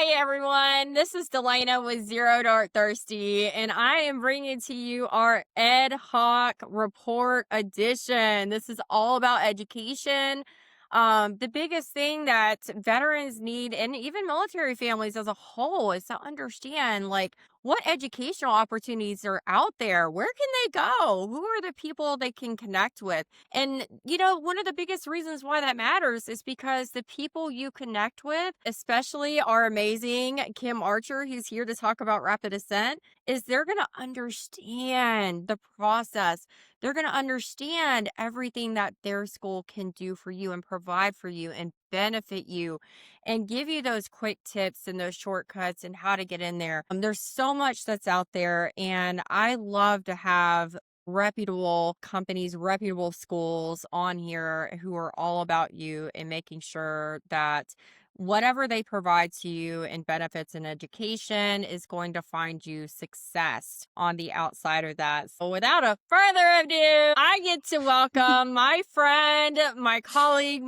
Hi, everyone. This is Delana with Zero Dark Thirsty, and I am bringing to you our Ed-Hok Report Edition. This is all about education. The biggest thing that veterans need, and even military families as a whole, is to understand what educational opportunities are out there. Where can they go? Who are the people they can connect with? And, one of the biggest reasons why that matters is because the people you connect with, especially our amazing Kim Archer, who's here to talk about Rapid Ascent, is they're going to understand the process. They're going to understand everything that their school can do for you and provide for you and benefit you and give you those quick tips and those shortcuts and how to get in there. There's so much that's out there, and I love to have reputable companies, reputable schools on here who are all about you and making sure that whatever they provide to you in benefits and education is going to find you success on the outside of that. So without a further ado, I get to welcome my friend, my colleague,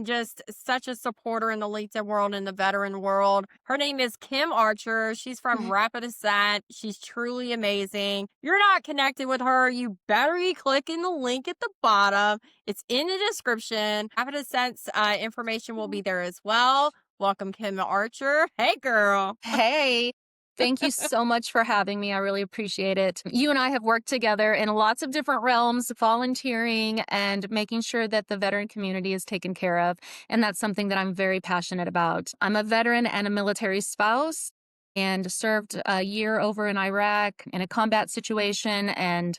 just such a supporter in the LinkedIn world and the veteran world. Her name is Kim Archer. She's from Rapid Ascent. She's truly amazing. If you're not connected with her, you better be clicking the link at the bottom. It's in the description. Rapid Ascent's information will be there as well. Welcome, Kim Archer. Hey, girl. Hey, thank you so much for having me. I really appreciate it. You and I have worked together in lots of different realms, volunteering and making sure that the veteran community is taken care of. And that's something that I'm very passionate about. I'm a veteran and a military spouse and served a year over in Iraq in a combat situation. And,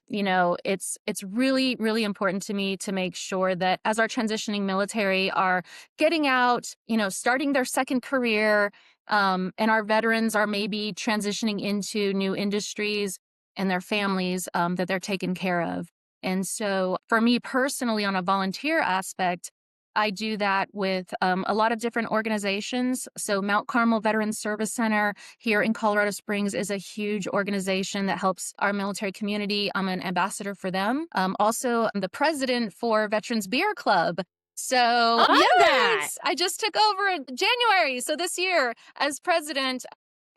it's really, really important to me to make sure that as our transitioning military are getting out, starting their second career, and our veterans are maybe transitioning into new industries and their families, that they're taken care of. And so for me personally, on a volunteer aspect, I do that with a lot of different organizations. So Mount Carmel Veterans Service Center here in Colorado Springs is a huge organization that helps our military community. I'm an ambassador for them. Also, I'm the president for Veterans Beer Club. So Love that. yes, I just took over in January. So this year as president.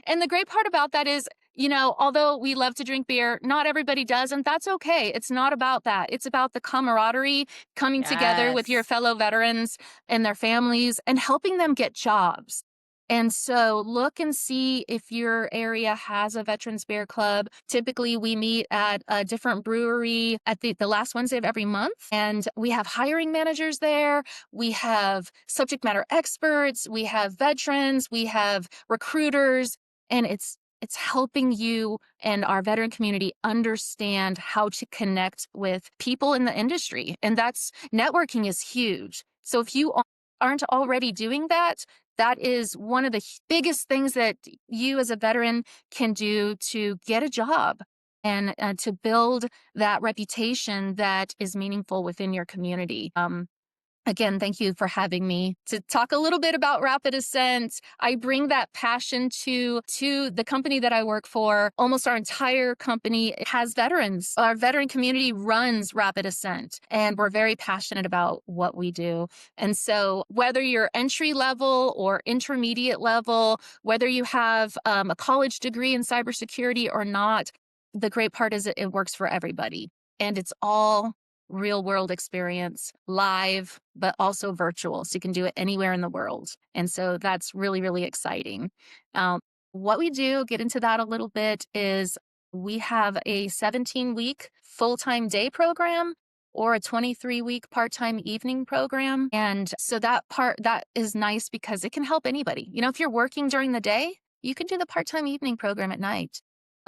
And the great part about that is, although we love to drink beer, not everybody does, and that's okay. It's not about that. It's about the camaraderie, coming together with your Yes. fellow veterans and their families and helping them get jobs. And so look and see if your area has a Veterans Beer Club. Typically, we meet at a different brewery at the last Wednesday of every month. And we have hiring managers there. We have subject matter experts. We have veterans. We have recruiters. And it's helping you and our veteran community understand how to connect with people in the industry. And that's networking is huge. So if you aren't already doing that, that is one of the biggest things that you as a veteran can do to get a job and to build that reputation that is meaningful within your community. Again, thank you for having me to talk a little bit about Rapid Ascent. I bring that passion to the company that I work for. Almost our entire company has veterans. Our veteran community runs Rapid Ascent, and we're very passionate about what we do. And so whether you're entry level or intermediate level, whether you have a college degree in cybersecurity or not, the great part is it works for everybody. And it's all real world experience, live, but also virtual. So you can do it anywhere in the world. And so that's really, really exciting. What we do, get into that a little bit, is we have a 17-week full-time day program or a 23-week part-time evening program. And so that is nice because it can help anybody. If you're working during the day, you can do the part-time evening program at night.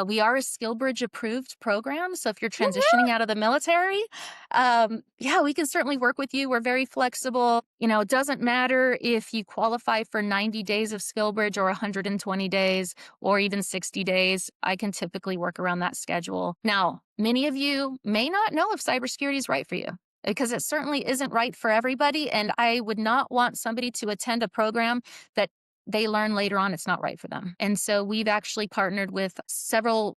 We are a SkillBridge approved program. So if you're transitioning out of the military, we can certainly work with you. We're very flexible. It doesn't matter if you qualify for 90 days of SkillBridge or 120 days or even 60 days. I can typically work around that schedule. Now, many of you may not know if cybersecurity is right for you, because it certainly isn't right for everybody. And I would not want somebody to attend a program that they learn later on it's not right for them. And so we've actually partnered with several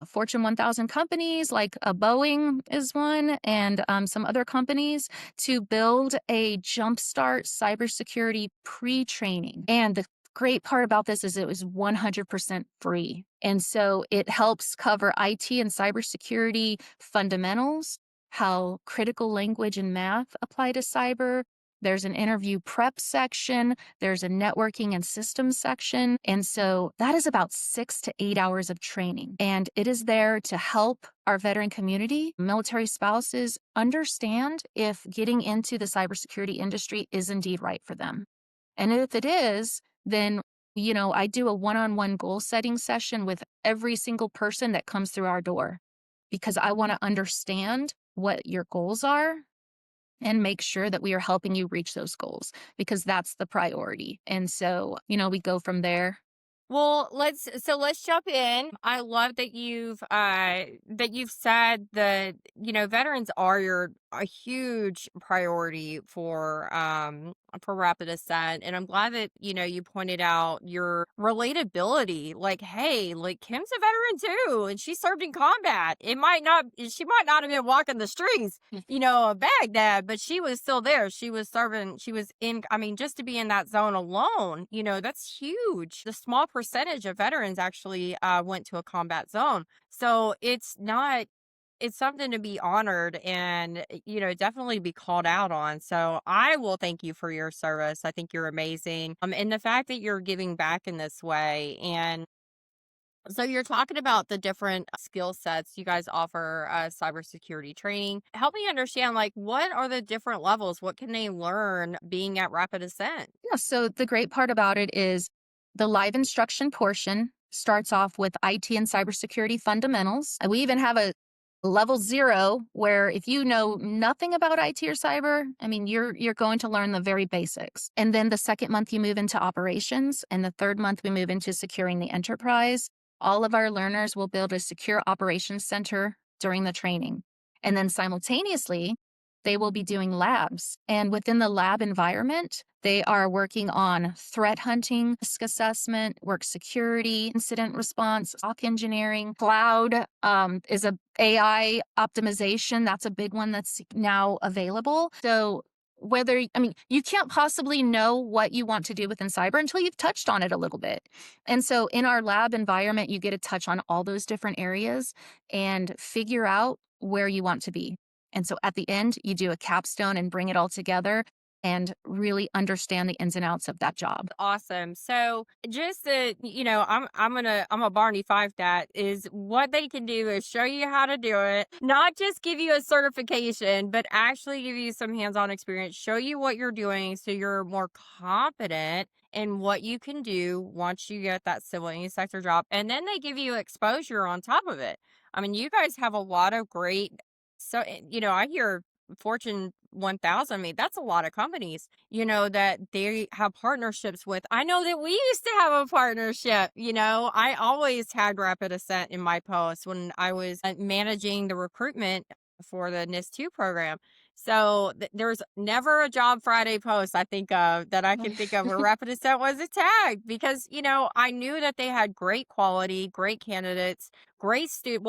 Fortune 1000 companies, like Boeing is one, and some other companies, to build a jumpstart cybersecurity pre-training. And the great part about this is it was 100% free. And so it helps cover IT and cybersecurity fundamentals, how critical language and math apply to cyber. There's an interview prep section, there's a networking and systems section. And so that is about 6 to 8 hours of training. And it is there to help our veteran community, military spouses, understand if getting into the cybersecurity industry is indeed right for them. And if it is, then, I do a one-on-one goal setting session with every single person that comes through our door because I want to understand what your goals are and make sure that we are helping you reach those goals because that's the priority. And so, we go from there. Well, let's jump in. I love that you've said that, veterans are a huge priority for Rapid Ascent. And I'm glad that, you pointed out your relatability. Like, hey, like Kim's a veteran too, and she served in combat. She might not have been walking the streets, of Baghdad, but she was still there. She was serving, she was in, I mean, just to be in that zone alone, that's huge. The small percentage of veterans actually went to a combat zone. So it's something to be honored and, definitely be called out on. So I will thank you for your service. I think you're amazing. And the fact that you're giving back in this way. And so you're talking about the different skill sets you guys offer cybersecurity training. Help me understand, like, what are the different levels? What can they learn being at Rapid Ascent? Yeah, so the great part about it is the live instruction portion starts off with IT and cybersecurity fundamentals. And we even have a level 0 where if you know nothing about IT or cyber, I mean you're going to learn the very basics. And then the second month you move into operations and the third month we move into securing the enterprise. All of our learners will build a secure operations center during the training. And then simultaneously, they will be doing labs. And within the lab environment, they are working on threat hunting, risk assessment, work security, incident response, SOC engineering. Cloud is a AI optimization. That's a big one that's now available. So you can't possibly know what you want to do within cyber until you've touched on it a little bit. And so in our lab environment, you get to touch on all those different areas and figure out where you want to be. And so at the end, you do a capstone and bring it all together and really understand the ins and outs of that job. Awesome. So just that, I'm a Barney Fife that is what they can do is show you how to do it, not just give you a certification, but actually give you some hands-on experience, show you what you're doing so you're more confident in what you can do once you get that civilian sector job. And then they give you exposure on top of it. I mean, you guys have a lot of great, I hear Fortune 1000. I mean, that's a lot of companies, that they have partnerships with. I know that we used to have a partnership. I always had Rapid Ascent in my post when I was managing the recruitment for the NIST 2 program. So there's never a Job Friday post I think of that I can think of where Rapid Ascent was tagged because, I knew that they had great quality, great candidates,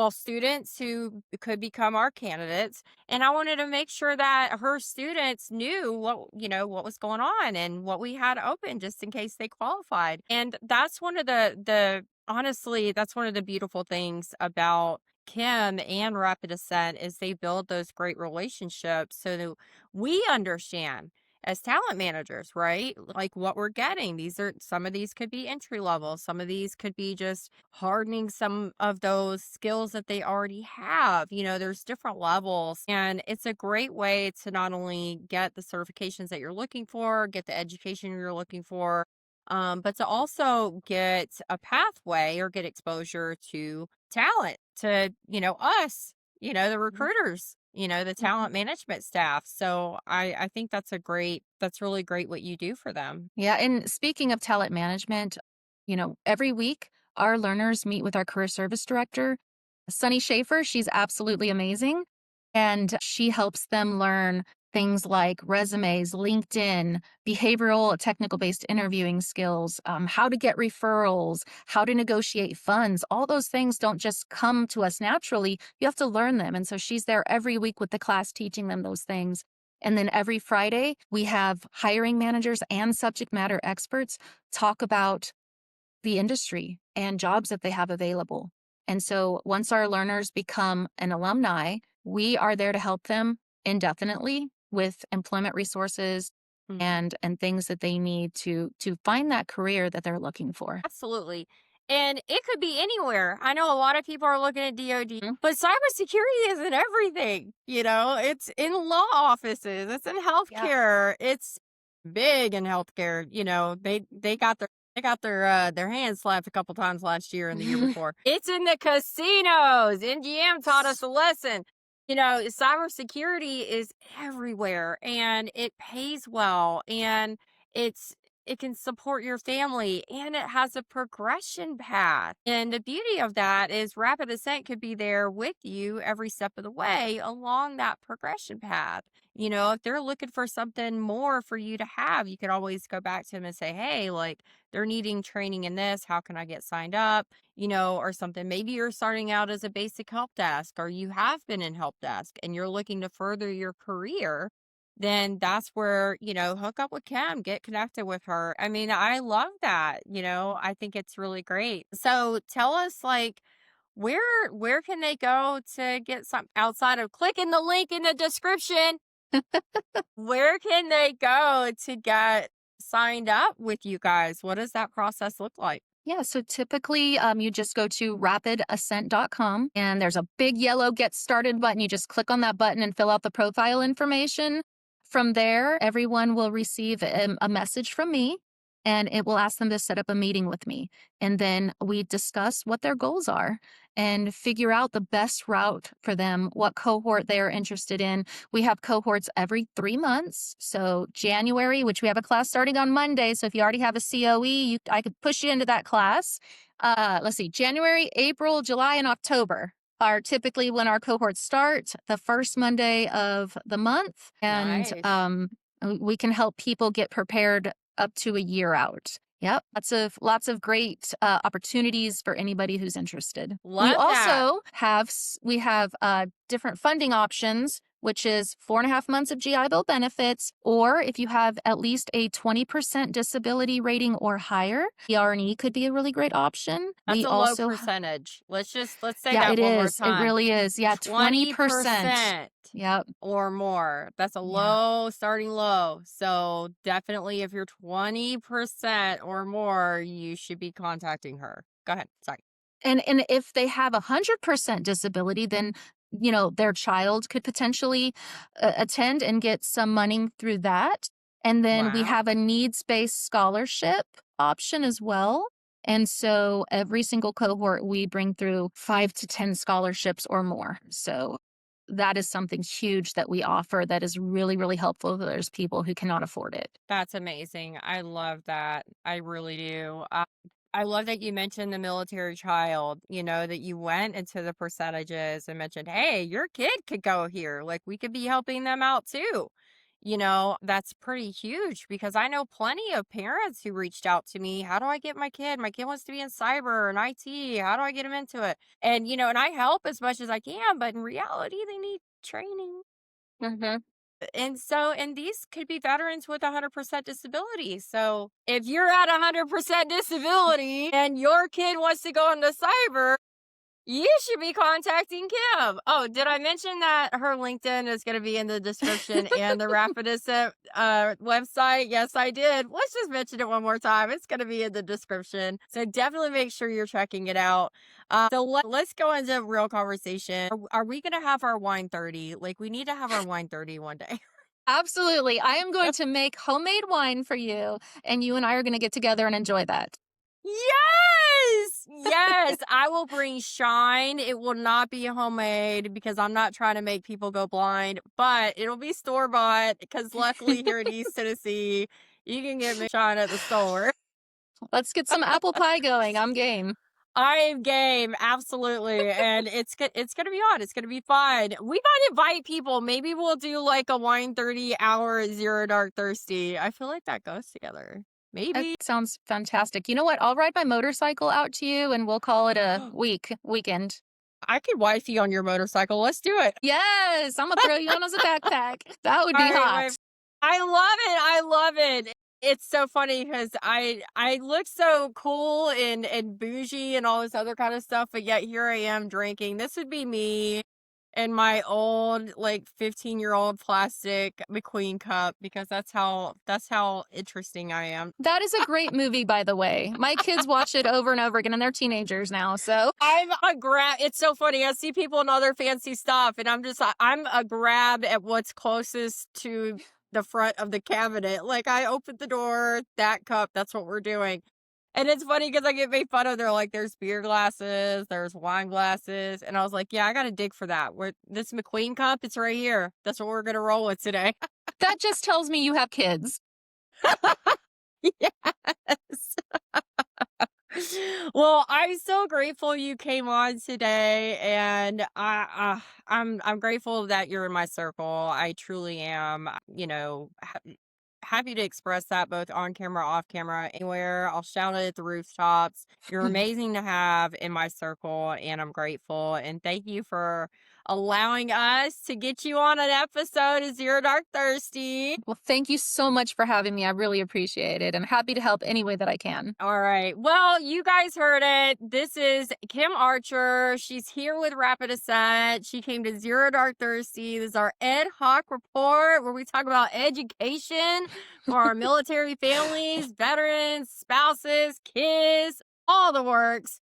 students who could become our candidates. And I wanted to make sure that her students knew what was going on and what we had open just in case they qualified. And that's one of the honestly, that's one of the beautiful things about Kim and Rapid Ascent is they build those great relationships so that we understand as talent managers, right? Like what we're getting. Some of these could be entry level, some of these could be just hardening some of those skills that they already have. There's different levels, and it's a great way to not only get the certifications that you're looking for, get the education you're looking for, but to also get a pathway or get exposure to talent, to, us, the recruiters, the talent management staff. So I think that's really great what you do for them. Yeah, and speaking of talent management, every week our learners meet with our career service director, Sunny Schaefer. She's absolutely amazing. And she helps them learn things like resumes, LinkedIn, behavioral, technical based interviewing skills, how to get referrals, how to negotiate funds. All those things don't just come to us naturally. You have to learn them. And so she's there every week with the class teaching them those things. And then every Friday, we have hiring managers and subject matter experts talk about the industry and jobs that they have available. And so once our learners become an alumni, we are there to help them indefinitely with employment resources Mhm. and things that they need to find that career that they're looking for. Absolutely. And it could be anywhere. I know a lot of people are looking at DoD, Mm. but cybersecurity isn't everything. It's in law offices, it's in Yeah. healthcare, it's big in healthcare. They got their hands slapped a couple times last year and the year before. It's in the casinos. NGM taught us a lesson. Cybersecurity is everywhere and it pays well and it's it can support your family and it has a progression path. And the beauty of that is Rapid Ascent could be there with you every step of the way along that progression path. If they're looking for something more for you to have, you could always go back to them and say, hey, like they're needing training in this. How can I get signed up? Or something. Maybe you're starting out as a basic help desk or you have been in help desk and you're looking to further your career, then that's where, hook up with Kim, get connected with her. I mean, I love that. I think it's really great. So tell us like where can they go to get some outside of clicking the link in the description? Where can they go to get signed up with you guys? What does that process look like? Yeah, so typically you just go to rapidascent.com and there's a big yellow get started button. You just click on that button and fill out the profile information. From there, everyone will receive a message from me and it will ask them to set up a meeting with me. And then we discuss what their goals are and figure out the best route for them, what cohort they are interested in. We have cohorts every 3 months. So January, which we have a class starting on Monday. So if you already have a COE, I could push you into that class. Let's see, January, April, July, and October are typically when our cohorts start, the first Monday of the month. And Nice. we can help people get prepared up to a year out. Yep, lots of great opportunities for anybody who's interested. We Love that. also have different funding options, which is 4.5 months of GI Bill benefits, or if you have at least a 20% disability rating or higher, PRE could be a really great option. That's We a low also, percentage. Let's say yeah, that it one more is. It time. really is. Yeah, 20%. 20% Yep. or more. That's a Yeah. low, starting low. So definitely if you're 20% or more, you should be contacting her. Go ahead. Sorry. And if they have 100% disability, then their child could potentially attend and get some money through that. And then we Wow. have a needs-based scholarship option as well. And so every single cohort we bring through 5 to 10 scholarships or more. So that is something huge that we offer that is really, really helpful to those people who cannot afford it. That's amazing. I love that. I really do. I love that you mentioned the military child, that you went into the percentages and mentioned, hey, your kid could go here. Like we could be helping them out too. That's pretty huge because I know plenty of parents who reached out to me. How do I get my kid? My kid wants to be in cyber and IT. How do I get him into it? And I help as much as I can, but in reality, they need training. Hmm. And these could be veterans with 100% disability. So if you're at 100% disability and your kid wants to go into cyber, you should be contacting Kim. Oh, did I mention that her LinkedIn is going to be in the description and the Rapid Ascent website? Yes, I did. Let's just mention it one more time. It's going to be in the description. So definitely make sure you're checking it out. So let's go into real conversation. Are we going to have our wine 30? Like, we need to have our wine 30 one day. Absolutely. I am going to make homemade wine for you, and you and I are going to get together and enjoy that. Yes! Yes, I will bring shine. It will not be homemade because I'm not trying to make people go blind, but it'll be store-bought because luckily here in East Tennessee, you can get shine at the store. Let's get some apple pie going. I'm game. I am game, absolutely, and it's gonna be on. It's gonna be fun. We might invite people. Maybe we'll do like a wine 30 hour zero dark thirsty. I feel like that goes together. That Maybe. sounds fantastic. You know what? I'll ride my motorcycle out to you and we'll call it a weekend. I could wifey on your motorcycle. Let's do it. Yes, I'm gonna throw you on as a backpack. That would All be right, hot. I love it. I love it. It's so funny because I look so cool and bougie and all this other kind of stuff, but yet here I am drinking. This would be me in my old like 15-year-old plastic McQueen cup because that's how interesting I am. That is a great movie, by the way. My kids watch it over and over again, and they're teenagers now. So I'm a grab. It's so funny. I see people in other fancy stuff, and I'm a grab at what's closest to the front of the cabinet. Like I open the door, that cup. That's what we're doing. And it's funny because I get made fun of. They're like, "There's beer glasses, there's wine glasses," and I was like, "Yeah, I got to dig for that. Where this McQueen cup? It's right here. That's what we're gonna roll with today." that just tells me you have kids. Yes. Well, I'm so grateful you came on today, and I'm grateful that you're in my circle. I truly am. Happy to express that both on camera, off camera, anywhere. I'll shout it at the rooftops. You're amazing to have in my circle, and I'm grateful. And thank you for allowing us to get you on an episode of Zero Dark Thirsty. Well, thank you so much for having me. I really appreciate it and happy to help any way that I can. All right. Well, you guys heard it. This is Kim Archer. She's here with Rapid Ascent. She came to Zero Dark Thirsty. This is our Ed-Hok report where we talk about education for our military families, veterans, spouses, kids, all the works.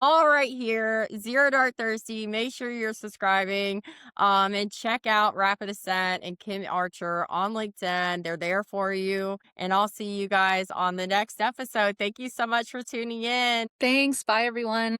All right here, Zero Dark Thirsty. Make sure you're subscribing. And check out Rapid Ascent and Kim Archer on LinkedIn. They're there for you. And I'll see you guys on the next episode. Thank you so much for tuning in. Thanks. Bye, everyone.